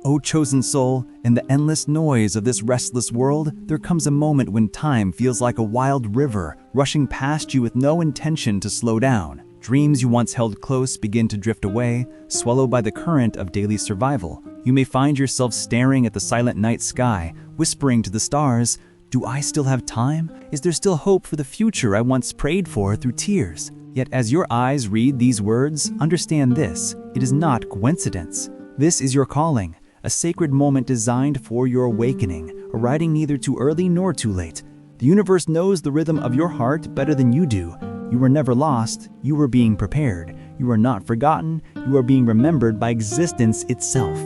O chosen soul, in the endless noise of this restless world, there comes a moment when time feels like a wild river, rushing past you with no intention to slow down. Dreams you once held close begin to drift away, swallowed by the current of daily survival. You may find yourself staring at the silent night sky, whispering to the stars, "Do I still have time? Is there still hope for the future I once prayed for through tears?" Yet as your eyes read these words, understand this: it is not coincidence. This is your calling, a sacred moment designed for your awakening, arriving neither too early nor too late. The universe knows the rhythm of your heart better than you do. You were never lost, you were being prepared. You are not forgotten, you are being remembered by existence itself.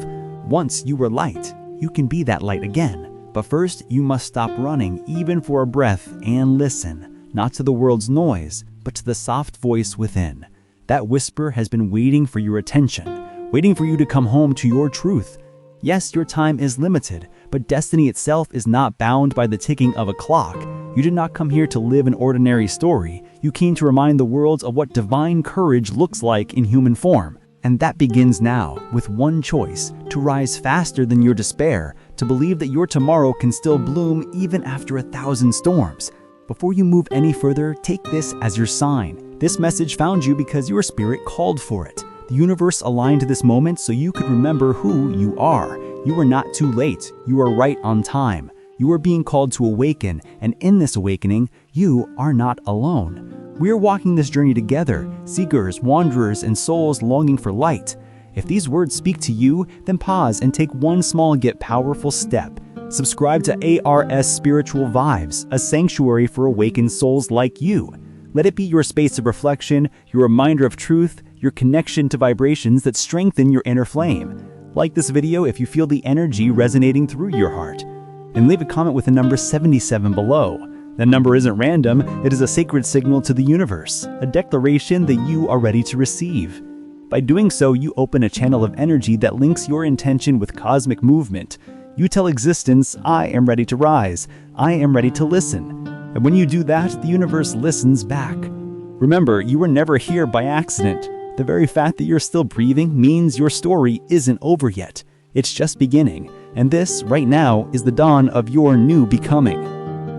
Once you were light, you can be that light again. But first, you must stop running, even for a breath, and listen, not to the world's noise, but to the soft voice within. That whisper has been waiting for your attention, waiting for you to come home to your truth. Yes, your time is limited, but destiny itself is not bound by the ticking of a clock. You did not come here to live an ordinary story. You came to remind the world of what divine courage looks like in human form. And that begins now, with one choice: to rise faster than your despair, to believe that your tomorrow can still bloom even after 1,000 storms. Before you move any further, take this as your sign. This message found you because your spirit called for it. The universe aligned to this moment so you could remember who you are. You are not too late. You are right on time. You are being called to awaken, and in this awakening, you are not alone. We are walking this journey together, seekers, wanderers, and souls longing for light. If these words speak to you, then pause and take one small yet powerful step. Subscribe to ARS Spiritual Vibes, a sanctuary for awakened souls like you. Let it be your space of reflection, your reminder of truth, your connection to vibrations that strengthen your inner flame. Like this video if you feel the energy resonating through your heart. And leave a comment with the number 77 below. That number isn't random, it is a sacred signal to the universe, a declaration that you are ready to receive. By doing so, you open a channel of energy that links your intention with cosmic movement. You tell existence, I am ready to rise, I am ready to listen. And when you do that, the universe listens back. Remember, you were never here by accident. The very fact that you're still breathing means your story isn't over yet. It's just beginning. And this, right now, is the dawn of your new becoming.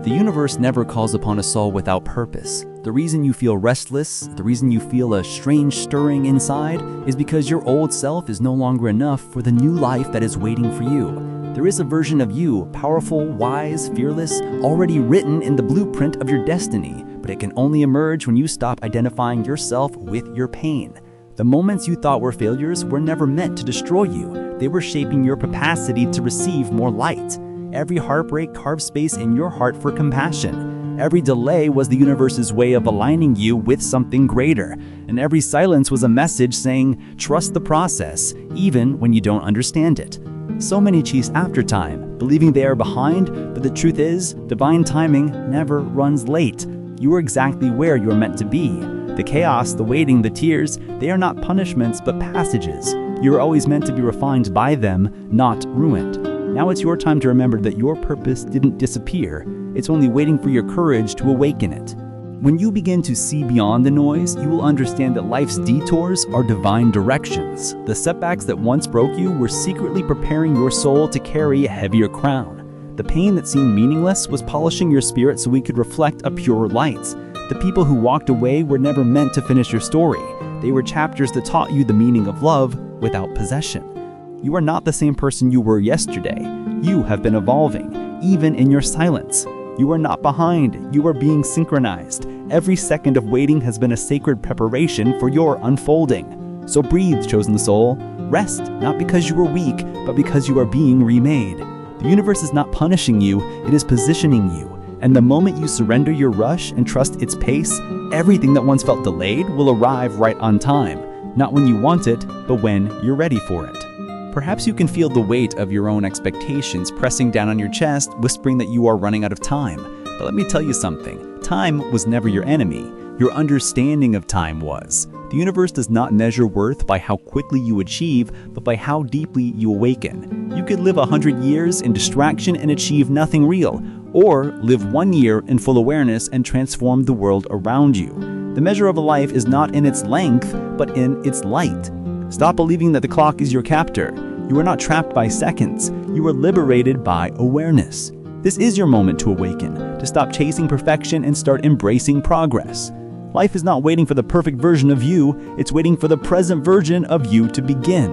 The universe never calls upon a soul without purpose. The reason you feel restless, the reason you feel a strange stirring inside, is because your old self is no longer enough for the new life that is waiting for you. There is a version of you, powerful, wise, fearless, already written in the blueprint of your destiny, but it can only emerge when you stop identifying yourself with your pain. The moments you thought were failures were never meant to destroy you. They were shaping your capacity to receive more light. Every heartbreak carved space in your heart for compassion. Every delay was the universe's way of aligning you with something greater. And every silence was a message saying, trust the process, even when you don't understand it. So many chase after time, believing they are behind, but the truth is, divine timing never runs late. You are exactly where you are meant to be. The chaos, the waiting, the tears, they are not punishments but passages. You are always meant to be refined by them, not ruined. Now it's your time to remember that your purpose didn't disappear. It's only waiting for your courage to awaken it. When you begin to see beyond the noise, you will understand that life's detours are divine directions. The setbacks that once broke you were secretly preparing your soul to carry a heavier crown. The pain that seemed meaningless was polishing your spirit so we could reflect a purer light. The people who walked away were never meant to finish your story. They were chapters that taught you the meaning of love without possession. You are not the same person you were yesterday. You have been evolving, even in your silence. You are not behind, you are being synchronized. Every second of waiting has been a sacred preparation for your unfolding. So breathe, chosen soul. Rest, not because you are weak, but because you are being remade. The universe is not punishing you, it is positioning you. And the moment you surrender your rush and trust its pace, everything that once felt delayed will arrive right on time. Not when you want it, but when you're ready for it. Perhaps you can feel the weight of your own expectations pressing down on your chest, whispering that you are running out of time. But let me tell you something. Time was never your enemy. Your understanding of time was. The universe does not measure worth by how quickly you achieve, but by how deeply you awaken. You could live 100 years in distraction and achieve nothing real, or live 1 year in full awareness and transform the world around you. The measure of a life is not in its length, but in its light. Stop believing that the clock is your captor. You are not trapped by seconds. You are liberated by awareness. This is your moment to awaken, to stop chasing perfection and start embracing progress. Life is not waiting for the perfect version of you, it's waiting for the present version of you to begin.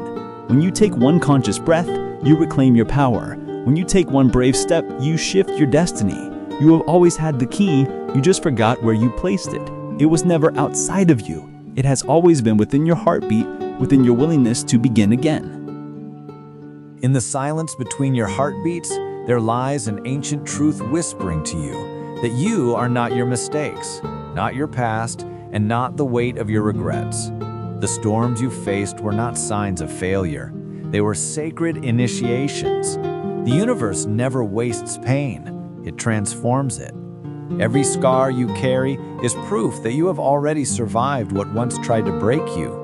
When you take one conscious breath, you reclaim your power. When you take one brave step, you shift your destiny. You have always had the key, you just forgot where you placed it. It was never outside of you. It has always been within your heartbeat, within your willingness to begin again. In the silence between your heartbeats, there lies an ancient truth whispering to you that you are not your mistakes, not your past, and not the weight of your regrets. The storms you faced were not signs of failure. They were sacred initiations. The universe never wastes pain. It transforms it. Every scar you carry is proof that you have already survived what once tried to break you.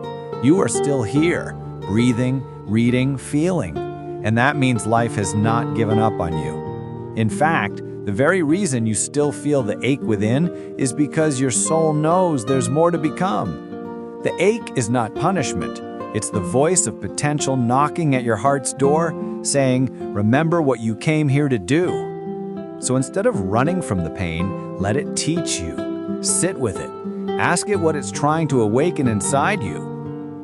You are still here, breathing, reading, feeling. And that means life has not given up on you. In fact, the very reason you still feel the ache within is because your soul knows there's more to become. The ache is not punishment. It's the voice of potential knocking at your heart's door, saying, "Remember what you came here to do." So instead of running from the pain, let it teach you. Sit with it. Ask it what it's trying to awaken inside you.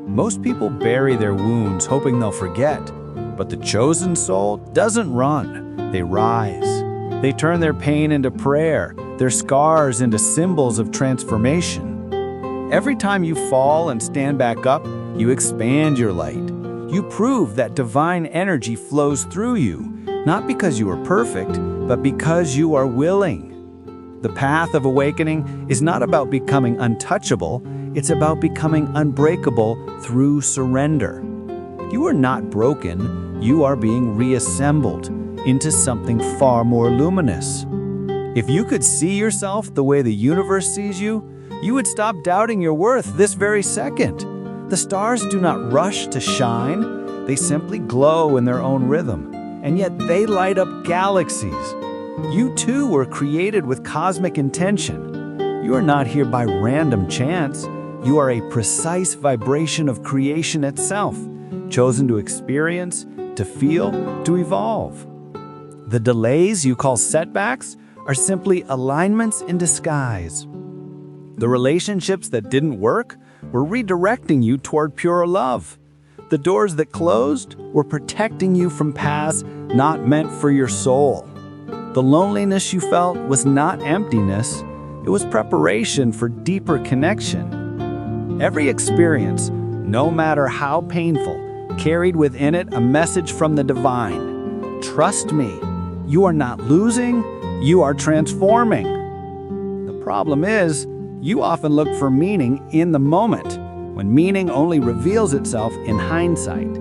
Most people bury their wounds hoping they'll forget. But the chosen soul doesn't run, they rise. They turn their pain into prayer, their scars into symbols of transformation. Every time you fall and stand back up, you expand your light. You prove that divine energy flows through you, not because you are perfect, but because you are willing. The path of awakening is not about becoming untouchable, it's about becoming unbreakable through surrender. You are not broken, you are being reassembled into something far more luminous. If you could see yourself the way the universe sees you, you would stop doubting your worth this very second. The stars do not rush to shine, they simply glow in their own rhythm, and yet they light up galaxies. You too were created with cosmic intention. You are not here by random chance, you are a precise vibration of creation itself, chosen to experience, to feel, to evolve. The delays you call setbacks are simply alignments in disguise. The relationships that didn't work were redirecting you toward pure love. The doors that closed were protecting you from paths not meant for your soul. The loneliness you felt was not emptiness, it was preparation for deeper connection. Every experience, no matter how painful, carried within it a message from the divine. Trust me, you are not losing, you are transforming. The problem is, you often look for meaning in the moment, when meaning only reveals itself in hindsight.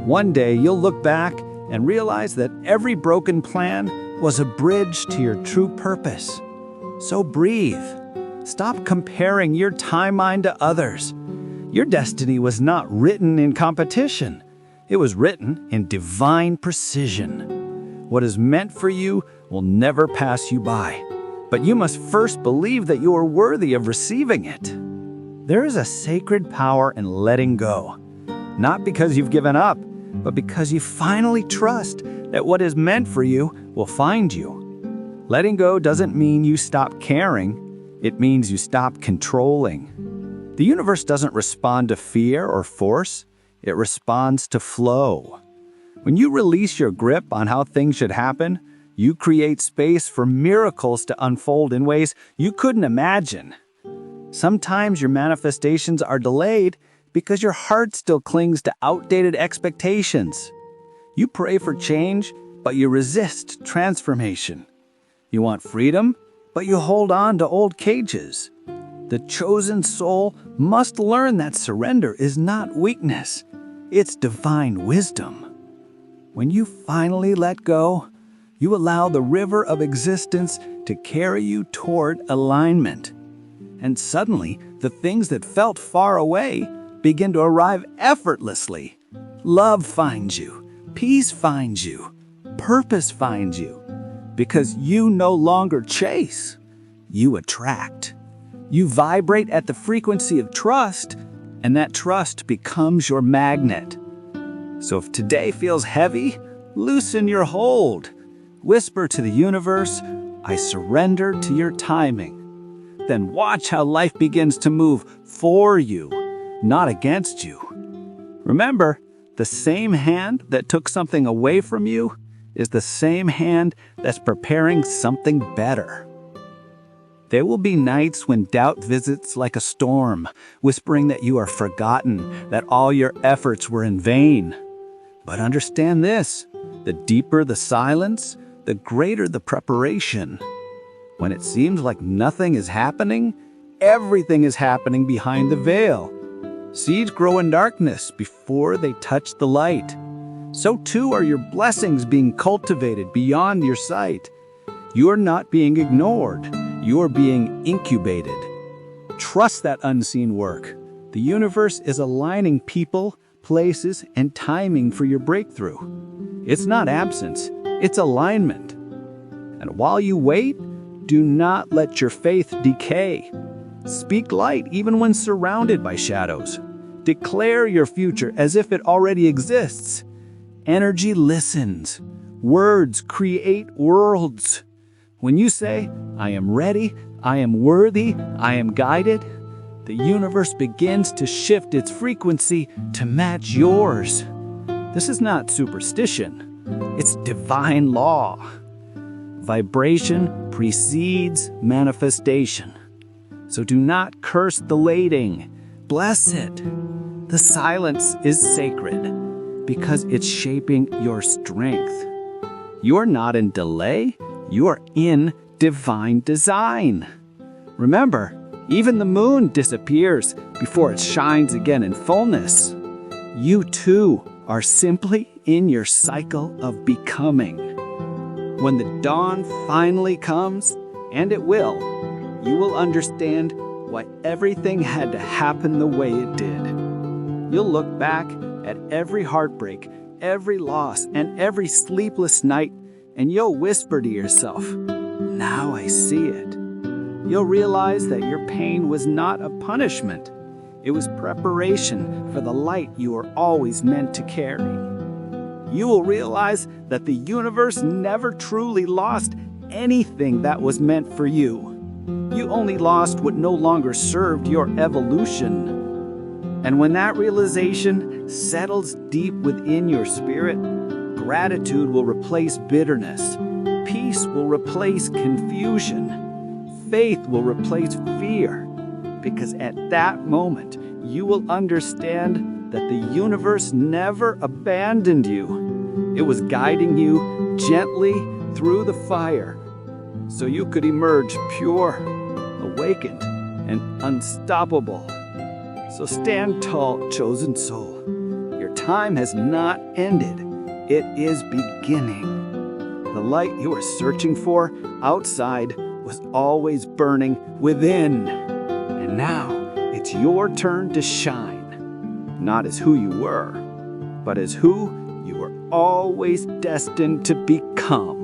One day you'll look back and realize that every broken plan was a bridge to your true purpose. So breathe. Stop comparing your timeline to others. Your destiny was not written in competition. It was written in divine precision. What is meant for you will never pass you by. But you must first believe that you are worthy of receiving it. There is a sacred power in letting go. Not because you've given up, but because you finally trust that what is meant for you will find you. Letting go doesn't mean you stop caring. It means you stop controlling. The universe doesn't respond to fear or force, it responds to flow. When you release your grip on how things should happen, you create space for miracles to unfold in ways you couldn't imagine. Sometimes your manifestations are delayed because your heart still clings to outdated expectations. You pray for change, but you resist transformation. You want freedom, but you hold on to old cages. The chosen soul must learn that surrender is not weakness, it's divine wisdom. When you finally let go, you allow the river of existence to carry you toward alignment. And suddenly, the things that felt far away begin to arrive effortlessly. Love finds you, peace finds you, purpose finds you. Because you no longer chase, you attract. You vibrate at the frequency of trust, and that trust becomes your magnet. So if today feels heavy, loosen your hold. Whisper to the universe, I surrender to your timing. Then watch how life begins to move for you, not against you. Remember, the same hand that took something away from you is the same hand that's preparing something better. There will be nights when doubt visits like a storm, whispering that you are forgotten, that all your efforts were in vain. But understand this, the deeper the silence, the greater the preparation. When it seems like nothing is happening, everything is happening behind the veil. Seeds grow in darkness before they touch the light. So too are your blessings being cultivated beyond your sight. You are not being ignored. You are being incubated. Trust that unseen work. The universe is aligning people, places, and timing for your breakthrough. It's not absence, it's alignment. And while you wait, do not let your faith decay. Speak light even when surrounded by shadows. Declare your future as if it already exists. Energy listens. Words create worlds. When you say, I am ready, I am worthy, I am guided, the universe begins to shift its frequency to match yours. This is not superstition. It's divine law. Vibration precedes manifestation. So do not curse the waiting. Bless it. The silence is sacred because it's shaping your strength. You are not in delay. You are in divine design. Remember, even the moon disappears before it shines again in fullness. You too are simply in your cycle of becoming. When the dawn finally comes, and it will, you will understand why everything had to happen the way it did. You'll look back at every heartbreak, every loss, and every sleepless night, and you'll whisper to yourself, now I see it. You'll realize that your pain was not a punishment. It was preparation for the light you were always meant to carry. You will realize that the universe never truly lost anything that was meant for you. You only lost what no longer served your evolution. And when that realization settles deep within your spirit, gratitude will replace bitterness, peace will replace confusion, faith will replace fear, because at that moment, you will understand that the universe never abandoned you. It was guiding you gently through the fire, so you could emerge pure, awakened, and unstoppable. So stand tall, chosen soul. Your time has not ended. It is beginning. The light you are searching for outside was always burning within. And now it's your turn to shine, not as who you were, but as who you were always destined to become.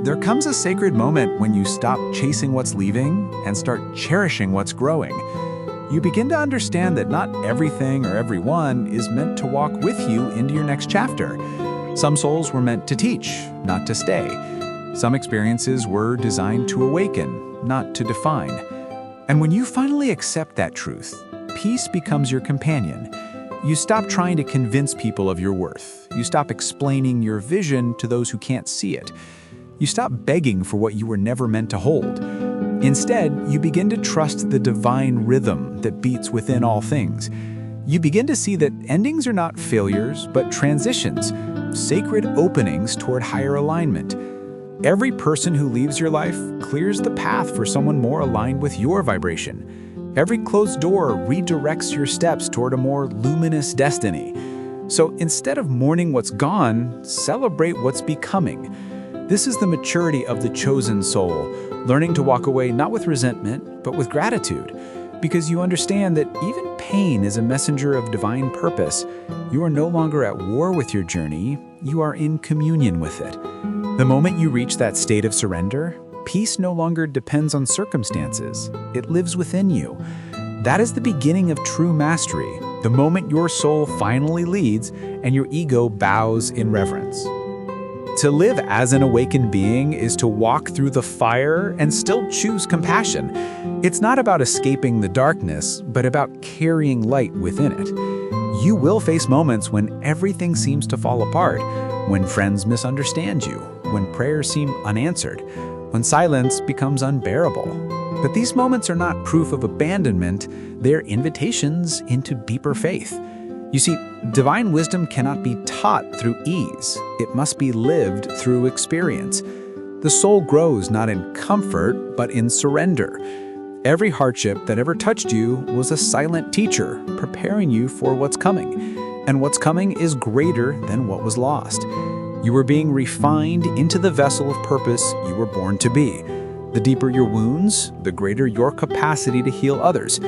There comes a sacred moment when you stop chasing what's leaving and start cherishing what's growing. You begin to understand that not everything or everyone is meant to walk with you into your next chapter. Some souls were meant to teach, not to stay. Some experiences were designed to awaken, not to define. And when you finally accept that truth, peace becomes your companion. You stop trying to convince people of your worth. You stop explaining your vision to those who can't see it. You stop begging for what you were never meant to hold. Instead, you begin to trust the divine rhythm that beats within all things. You begin to see that endings are not failures, but transitions, sacred openings toward higher alignment. Every person who leaves your life clears the path for someone more aligned with your vibration. Every closed door redirects your steps toward a more luminous destiny. So instead of mourning what's gone, celebrate what's becoming. This is the maturity of the chosen soul, learning to walk away not with resentment, but with gratitude. Because you understand that even pain is a messenger of divine purpose. You are no longer at war with your journey, you are in communion with it. The moment you reach that state of surrender, peace no longer depends on circumstances. It lives within you. That is the beginning of true mastery, the moment your soul finally leads and your ego bows in reverence. To live as an awakened being is to walk through the fire and still choose compassion. It's not about escaping the darkness, but about carrying light within it. You will face moments when everything seems to fall apart, when friends misunderstand you, when prayers seem unanswered, when silence becomes unbearable. But these moments are not proof of abandonment, they're invitations into deeper faith. You see, divine wisdom cannot be taught through ease. It must be lived through experience. The soul grows not in comfort, but in surrender. Every hardship that ever touched you was a silent teacher, preparing you for what's coming. And what's coming is greater than what was lost. You were being refined into the vessel of purpose you were born to be. The deeper your wounds, the greater your capacity to heal others.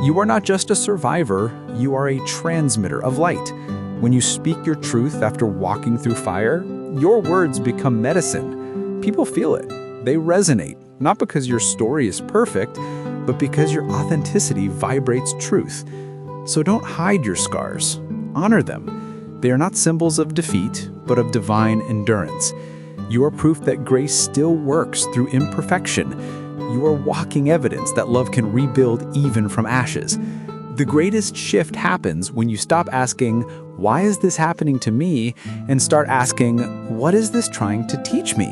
You are not just a survivor, you are a transmitter of light. When you speak your truth after walking through fire, your words become medicine. People feel it. They resonate, not because your story is perfect, but because your authenticity vibrates truth. So don't hide your scars. Honor them. They are not symbols of defeat, but of divine endurance. You are proof that grace still works through imperfection. You are walking evidence that love can rebuild even from ashes. The greatest shift happens when you stop asking, "Why is this happening to me?" and start asking, "What is this trying to teach me?"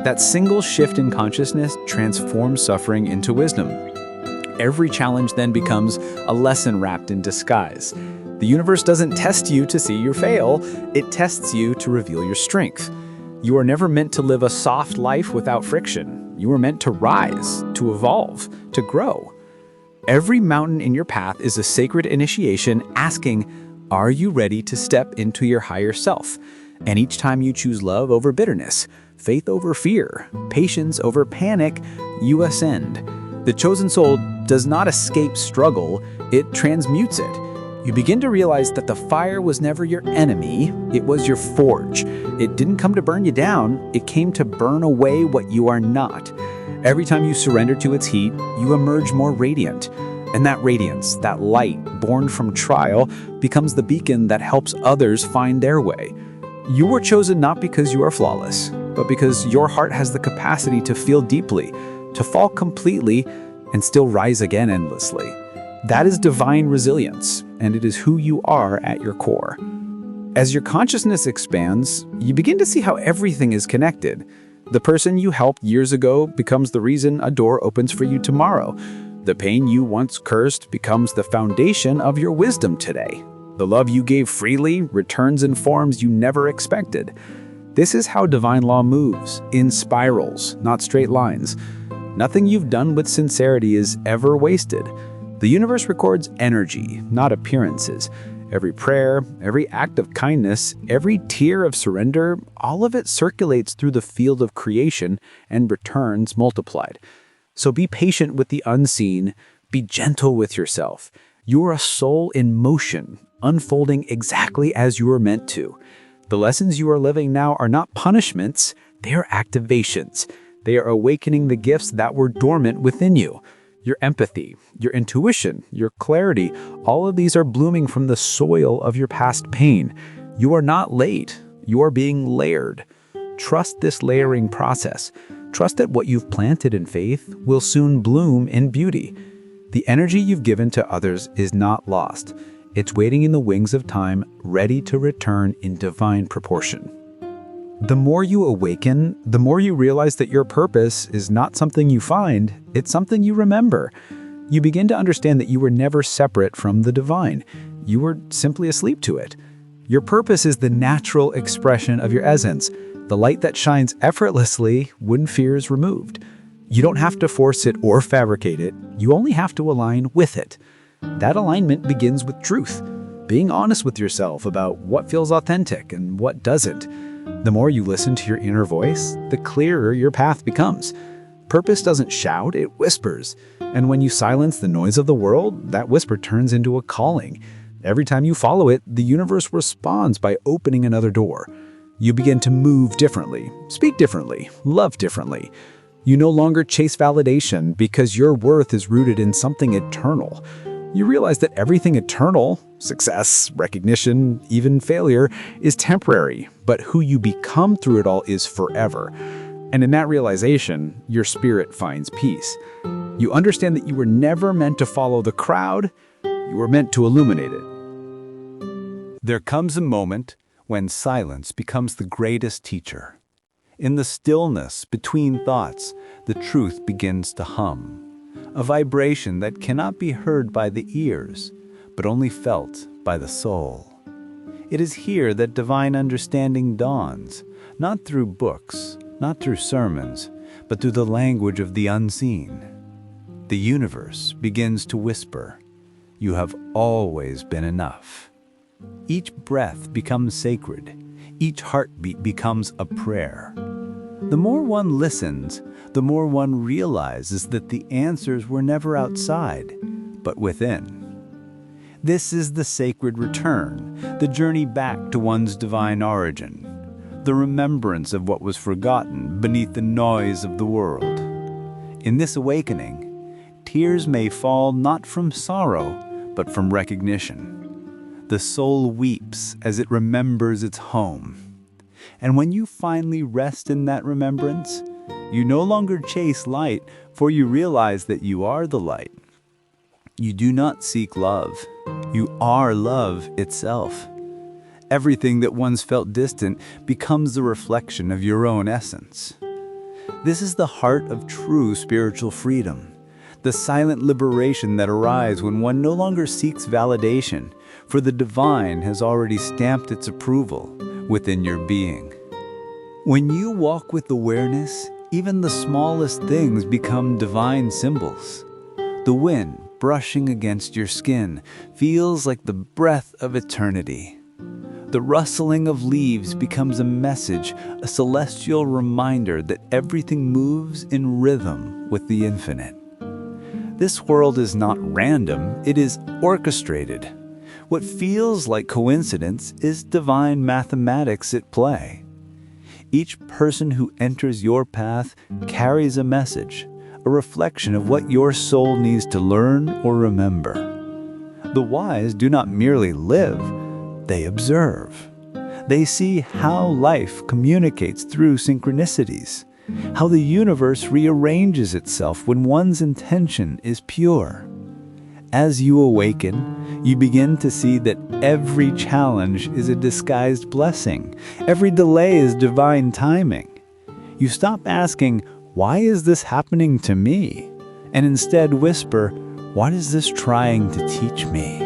That single shift in consciousness transforms suffering into wisdom. Every challenge then becomes a lesson wrapped in disguise. The universe doesn't test you to see you fail, it tests you to reveal your strength. You are never meant to live a soft life without friction. You are meant to rise, to evolve, to grow. Every mountain in your path is a sacred initiation asking, are you ready to step into your higher self? And each time you choose love over bitterness, faith over fear, patience over panic, you ascend. The chosen soul does not escape struggle, it transmutes it. You begin to realize that the fire was never your enemy, it was your forge. It didn't come to burn you down, it came to burn away what you are not. Every time you surrender to its heat, you emerge more radiant. And that radiance, that light born from trial, becomes the beacon that helps others find their way. You were chosen not because you are flawless, but because your heart has the capacity to feel deeply, to fall completely, and still rise again endlessly. That is divine resilience, and it is who you are at your core. As your consciousness expands, you begin to see how everything is connected. The person you helped years ago becomes the reason a door opens for you tomorrow. The pain you once cursed becomes the foundation of your wisdom today. The love you gave freely returns in forms you never expected. This is how divine law moves, in spirals, not straight lines. Nothing you've done with sincerity is ever wasted. The universe records energy, not appearances. Every prayer, every act of kindness, every tear of surrender, all of it circulates through the field of creation and returns multiplied. So be patient with the unseen, be gentle with yourself. You are a soul in motion, unfolding exactly as you were meant to. The lessons you are living now are not punishments, they are activations. They are awakening the gifts that were dormant within you. Your empathy, your intuition, your clarity, all of these are blooming from the soil of your past pain. You are not late, you are being layered. Trust this layering process. Trust that what you've planted in faith will soon bloom in beauty. The energy you've given to others is not lost. It's waiting in the wings of time, ready to return in divine proportion. The more you awaken, the more you realize that your purpose is not something you find, it's something you remember. You begin to understand that you were never separate from the divine. You were simply asleep to it. Your purpose is the natural expression of your essence, the light that shines effortlessly when fear is removed. You don't have to force it or fabricate it, you only have to align with it. That alignment begins with truth, being honest with yourself about what feels authentic and what doesn't. The more you listen to your inner voice, the clearer your path becomes. Purpose doesn't shout, it whispers. And when you silence the noise of the world, that whisper turns into a calling. Every time you follow it, the universe responds by opening another door. You begin to move differently, speak differently, love differently. You no longer chase validation because your worth is rooted in something eternal. You realize that everything eternal, success, recognition, even failure, is temporary, but who you become through it all is forever. And in that realization, your spirit finds peace. You understand that you were never meant to follow the crowd, you were meant to illuminate it. There comes a moment when silence becomes the greatest teacher. In the stillness between thoughts, the truth begins to hum. A vibration that cannot be heard by the ears, but only felt by the soul. It is here that divine understanding dawns, not through books, not through sermons, but through the language of the unseen. The universe begins to whisper, "You have always been enough." Each breath becomes sacred. Each heartbeat becomes a prayer. The more one listens, the more one realizes that the answers were never outside, but within. This is the sacred return, the journey back to one's divine origin, the remembrance of what was forgotten beneath the noise of the world. In this awakening, tears may fall not from sorrow, but from recognition. The soul weeps as it remembers its home. And when you finally rest in that remembrance, you no longer chase light, for you realize that you are the light. You do not seek love. You are love itself. Everything that once felt distant becomes the reflection of your own essence. This is the heart of true spiritual freedom, the silent liberation that arises when one no longer seeks validation, for the divine has already stamped its approval within your being. When you walk with awareness, even the smallest things become divine symbols. The wind brushing against your skin feels like the breath of eternity. The rustling of leaves becomes a message, a celestial reminder that everything moves in rhythm with the infinite. This world is not random, it is orchestrated. What feels like coincidence is divine mathematics at play. Each person who enters your path carries a message, a reflection of what your soul needs to learn or remember. The wise do not merely live, they observe. They see how life communicates through synchronicities, how the universe rearranges itself when one's intention is pure. As you awaken, you begin to see that every challenge is a disguised blessing. Every delay is divine timing. You stop asking, "Why is this happening to me?" and instead whisper, "What is this trying to teach me?"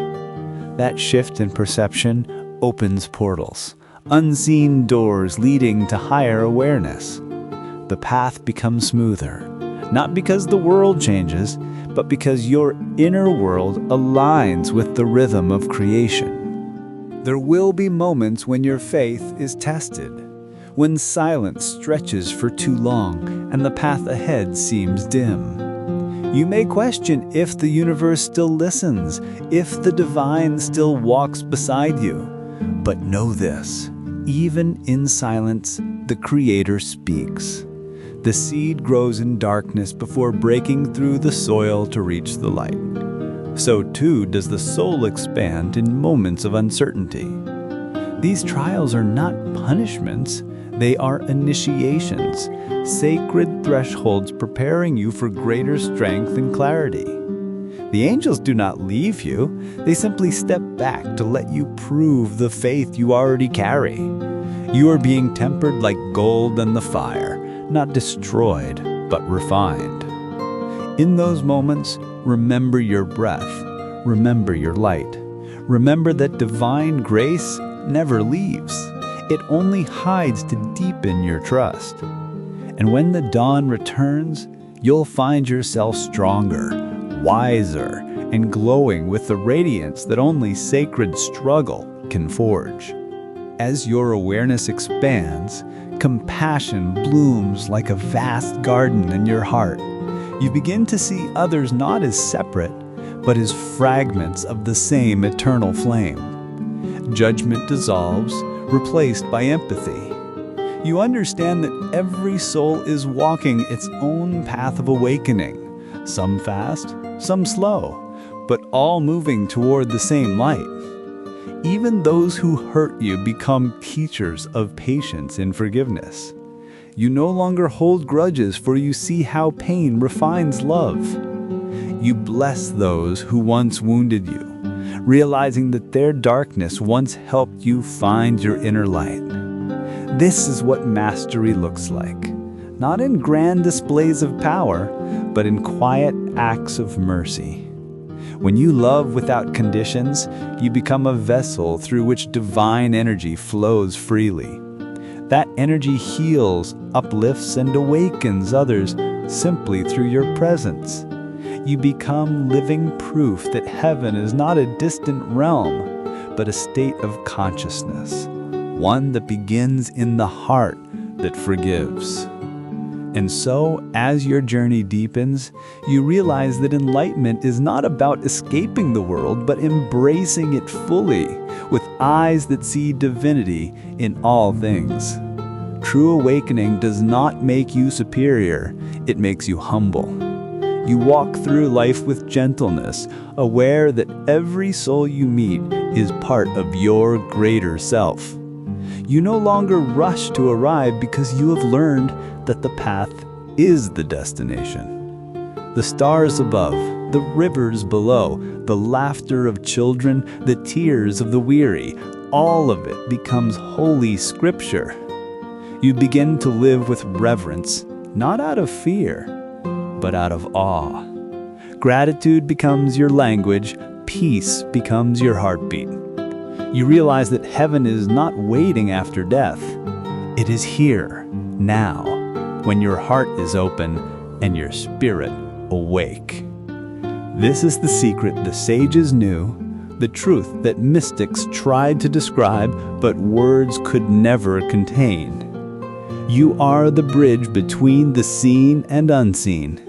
That shift in perception opens portals, unseen doors leading to higher awareness. The path becomes smoother, not because the world changes, but because your inner world aligns with the rhythm of creation. There will be moments when your faith is tested, when silence stretches for too long and the path ahead seems dim. You may question if the universe still listens, if the divine still walks beside you. But know this, even in silence, the Creator speaks. The seed grows in darkness before breaking through the soil to reach the light. So too does the soul expand in moments of uncertainty. These trials are not punishments, they are initiations, sacred thresholds preparing you for greater strength and clarity. The angels do not leave you, they simply step back to let you prove the faith you already carry. You are being tempered like gold in the fire, not destroyed, but refined. In those moments, remember your breath, remember your light. Remember that divine grace never leaves. It only hides to deepen your trust. And when the dawn returns, you'll find yourself stronger, wiser, and glowing with the radiance that only sacred struggle can forge. As your awareness expands, compassion blooms like a vast garden in your heart. You begin to see others not as separate, but as fragments of the same eternal flame. Judgment dissolves, replaced by empathy. You understand that every soul is walking its own path of awakening, some fast, some slow, but all moving toward the same light. Even those who hurt you become teachers of patience and forgiveness. You no longer hold grudges, for you see how pain refines love. You bless those who once wounded you, realizing that their darkness once helped you find your inner light. This is what mastery looks like, not in grand displays of power, but in quiet acts of mercy. When you love without conditions, you become a vessel through which divine energy flows freely. That energy heals, uplifts, and awakens others simply through your presence. You become living proof that heaven is not a distant realm, but a state of consciousness, one that begins in the heart that forgives. And so, as your journey deepens, you realize that enlightenment is not about escaping the world, but embracing it fully, with eyes that see divinity in all things. True awakening does not make you superior, it makes you humble. You walk through life with gentleness, aware that every soul you meet is part of your greater self. You no longer rush to arrive because you have learned that the path is the destination. The stars above, the rivers below, the laughter of children, the tears of the weary, all of it becomes holy scripture. You begin to live with reverence, not out of fear, but out of awe. Gratitude becomes your language, peace becomes your heartbeat. You realize that heaven is not waiting after death. It is here, now, when your heart is open and your spirit awake. This is the secret the sages knew, the truth that mystics tried to describe, but words could never contain. You are the bridge between the seen and unseen,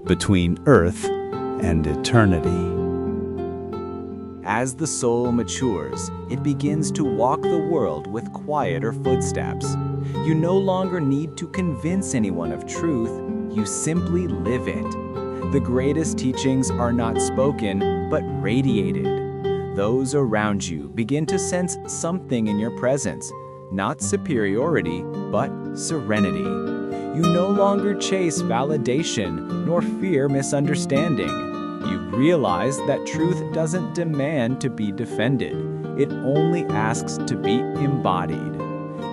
between earth and eternity. As the soul matures, it begins to walk the world with quieter footsteps. You no longer need to convince anyone of truth, you simply live it. The greatest teachings are not spoken, but radiated. Those around you begin to sense something in your presence, not superiority, but serenity. You no longer chase validation, nor fear misunderstanding. You realize that truth doesn't demand to be defended. It only asks to be embodied.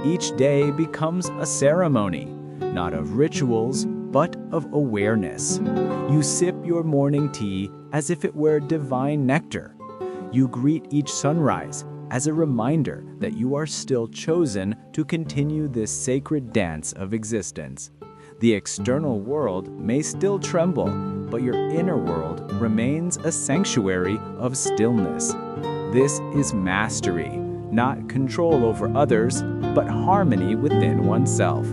Each day becomes a ceremony, not of rituals, but of awareness. You sip your morning tea as if it were divine nectar. You greet each sunrise as a reminder that you are still chosen to continue this sacred dance of existence. The external world may still tremble, but your inner world remains a sanctuary of stillness. This is mastery, not control over others, but harmony within oneself.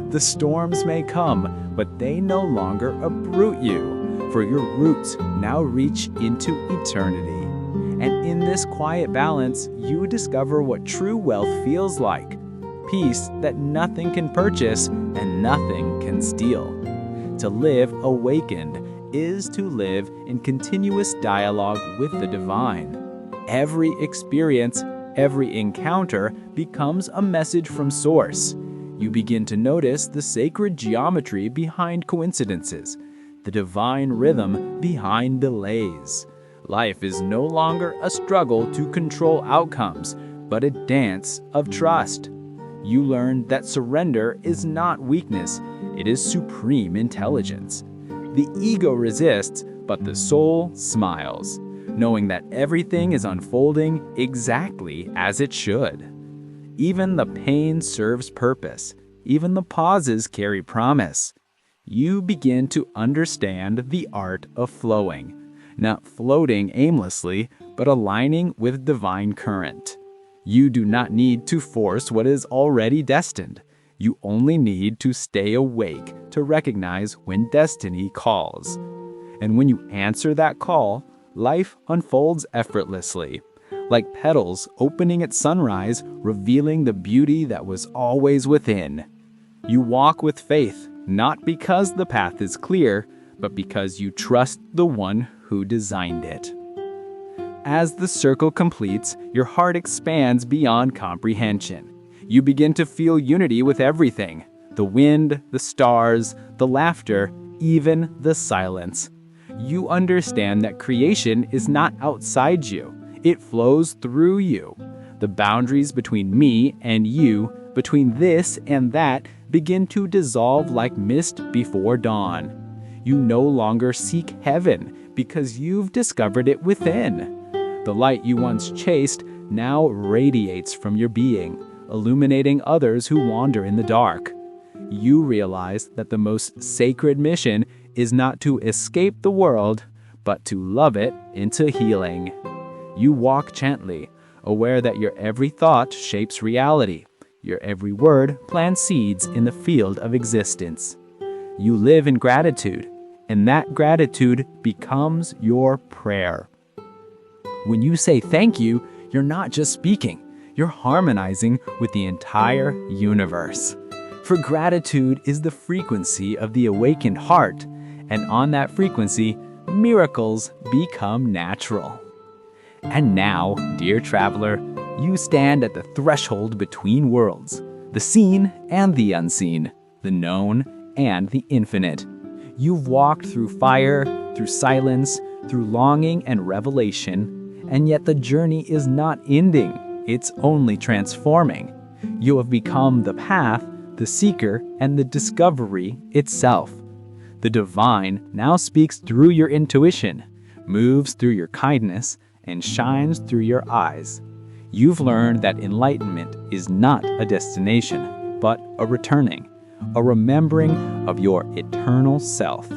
The storms may come, but they no longer uproot you, for your roots now reach into eternity. And in this quiet balance, you discover what true wealth feels like. Peace that nothing can purchase and nothing can steal. To live awakened is to live in continuous dialogue with the divine. Every experience, every encounter becomes a message from Source. You begin to notice the sacred geometry behind coincidences, the divine rhythm behind delays. Life is no longer a struggle to control outcomes, but a dance of trust. You learn that surrender is not weakness, it is supreme intelligence. The ego resists, but the soul smiles, knowing that everything is unfolding exactly as it should. Even the pain serves purpose. Even the pauses carry promise. You begin to understand the art of flowing, not floating aimlessly, but aligning with divine current. You do not need to force what is already destined. You only need to stay awake to recognize when destiny calls. And when you answer that call, life unfolds effortlessly, like petals opening at sunrise, revealing the beauty that was always within. You walk with faith, not because the path is clear, but because you trust the one who designed it. As the circle completes, your heart expands beyond comprehension. You begin to feel unity with everything: the wind, the stars, the laughter, even the silence. You understand that creation is not outside you. It flows through you. The boundaries between me and you, between this and that, begin to dissolve like mist before dawn. You no longer seek heaven because you've discovered it within. The light you once chased now radiates from your being, illuminating others who wander in the dark. You realize that the most sacred mission is not to escape the world, but to love it into healing. You walk gently, aware that your every thought shapes reality. Your every word plants seeds in the field of existence. You live in gratitude, and that gratitude becomes your prayer. When you say thank you, you're not just speaking, you're harmonizing with the entire universe. For gratitude is the frequency of the awakened heart, and on that frequency, miracles become natural. And now, dear traveler, you stand at the threshold between worlds, the seen and the unseen, the known and the infinite. You've walked through fire, through silence, through longing and revelation, and yet the journey is not ending, it's only transforming. You have become the path, the seeker, and the discovery itself. The divine now speaks through your intuition, moves through your kindness, and shines through your eyes. You've learned that enlightenment is not a destination, but a returning, a remembering of your eternal self.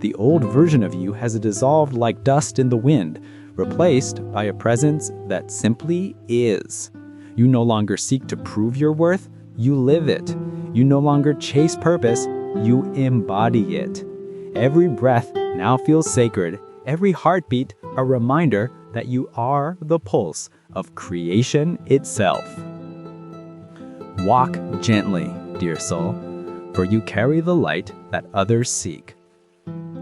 The old version of you has dissolved like dust in the wind, replaced by a presence that simply is. You no longer seek to prove your worth, you live it. You no longer chase purpose, you embody it. Every breath now feels sacred, every heartbeat a reminder that you are the pulse of creation itself. Walk gently, dear soul, for you carry the light that others seek.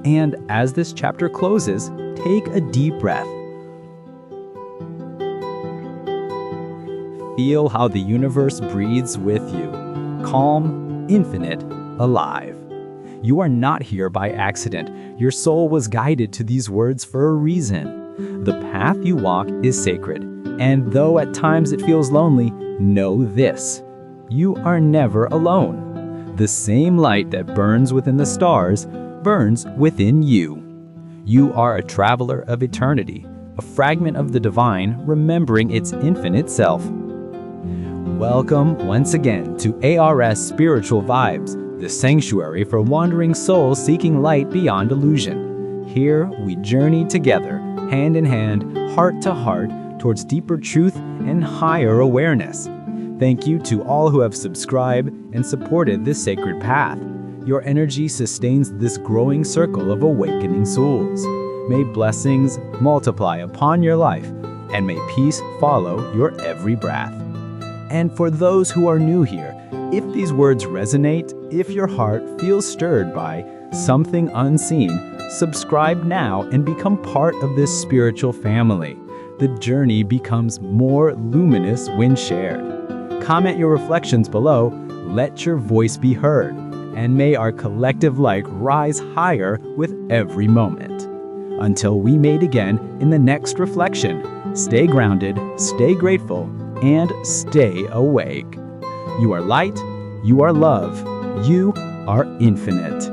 And as this chapter closes, take a deep breath. Feel how the universe breathes with you, calm, infinite, alive. You are not here by accident. Your soul was guided to these words for a reason. The path you walk is sacred, and though at times it feels lonely, know this: you are never alone. The same light that burns within the stars burns within you. You are a traveler of eternity, a fragment of the divine remembering its infinite self. Welcome once again to ARS Spiritual Vibes, the sanctuary for wandering souls seeking light beyond illusion. Here we journey together, hand in hand, heart to heart, towards deeper truth and higher awareness. Thank you to all who have subscribed and supported this sacred path. Your energy sustains this growing circle of awakening souls. May blessings multiply upon your life, and may peace follow your every breath. And for those who are new here, if these words resonate, if your heart feels stirred by something unseen, subscribe now and become part of this spiritual family. The journey becomes more luminous when shared. Comment your reflections below, let your voice be heard, and may our collective light rise higher with every moment. Until we meet again in the next reflection, stay grounded, stay grateful, and stay awake. You are light, you are love, you are infinite.